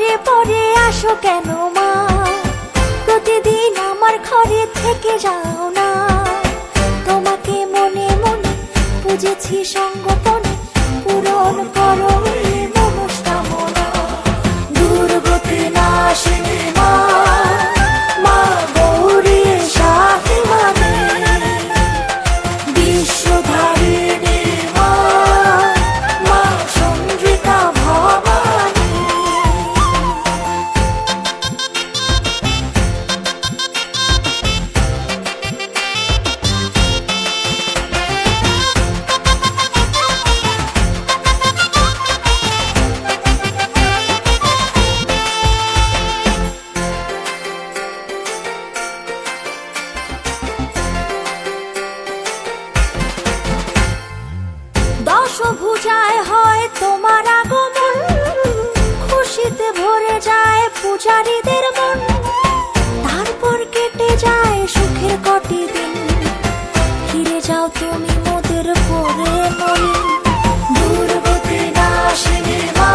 পরে পরে আসো কেন মা, প্রতিদিন আমার ঘরে থেকে যাও না। তোমাকে মনে মনে বুঝেছি সঙ্গপনে, পূরণ করো এই মনস্কামনা। দুর্গতি নাশিনী মা, মা গৌরী শাহিমানি, বিশ্বধারিণী মা, মা চন্দ্রিকা ভবানী। দশভুজায় হয় তোমার আগমন, খুশিতে ভরে যায় পূজারীদের মন। তারপর কেটে যায় সুখের কটি দিন, ফিরে যাও তুমি মোদের পরে মনি। দুর্গতি নাশিনী মা,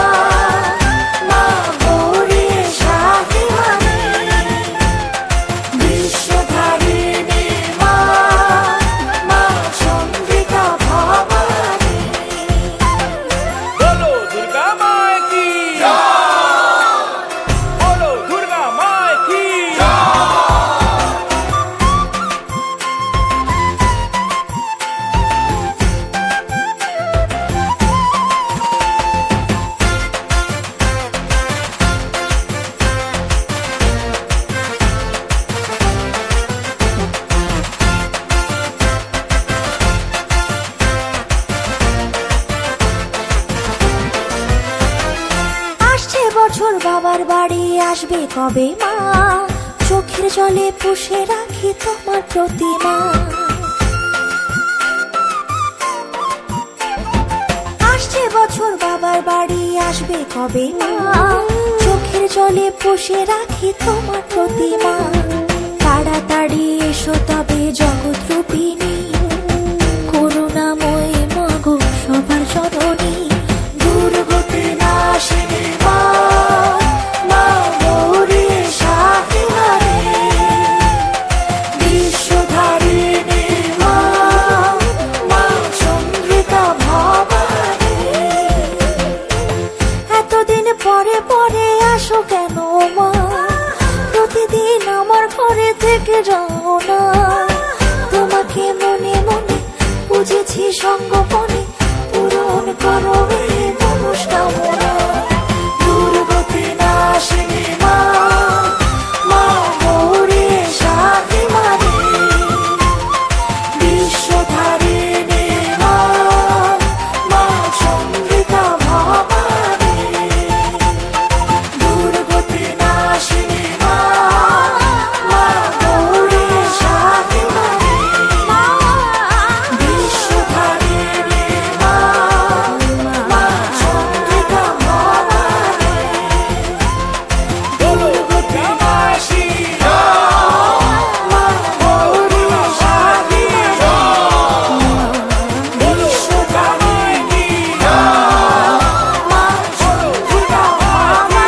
মা গৌরী শাহিমানি, বিশ্বধারিণী মা, মা চন্দ্রিকা ভবানী। बोलो दुर्गा माँ की बोलो दुर्गा माँ की আসছে বছর বাবার বাড়ি, আসবে কবে মা, চোখের জলে পুষে রাখি তোমার প্রতিমা। আসছে বছর বাবার বাড়ি, আসবে কবে মা, চোখের জলে পুষে রাখি তোমার প্রতিমা। তাড়াতাড়ি এসো তবে জগৎ রূপিণী, করুণাময়ী মাগো সবার জননী। দুর্গতি নাশিনী মা, মা গৌরী শাহিমানি, বিশ্বধারিণী মা, মা চন্দ্রিকা ভবানী। এতদিন পরে পরে আসো কেন মা, প্রতিদিন আমার ঘরে থেকে যাও না। তোমাকে মনে মনে বুঝেছি সঙ্গপনে, পূরণ করো এই মনস্কামনা। দুর্গতি নাশিনী মা, মা গৌরী শাহিমানি, বিশ্বধারিণী মা, মা চন্দ্রিকা ভবানী। দুর্গতি নাশিনী মা, মা গৌরী শাহিমানি, বিশ্বধারিণী মা, মা চন্দ্রিকা ভবানী। দুর্গতি নাশিনী মা, গৌরী শাহিমানি, বিশ্বধারিণী মা, মা চন্দ্রিকা ভবানী।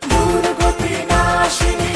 দুর্গতি নাশিনী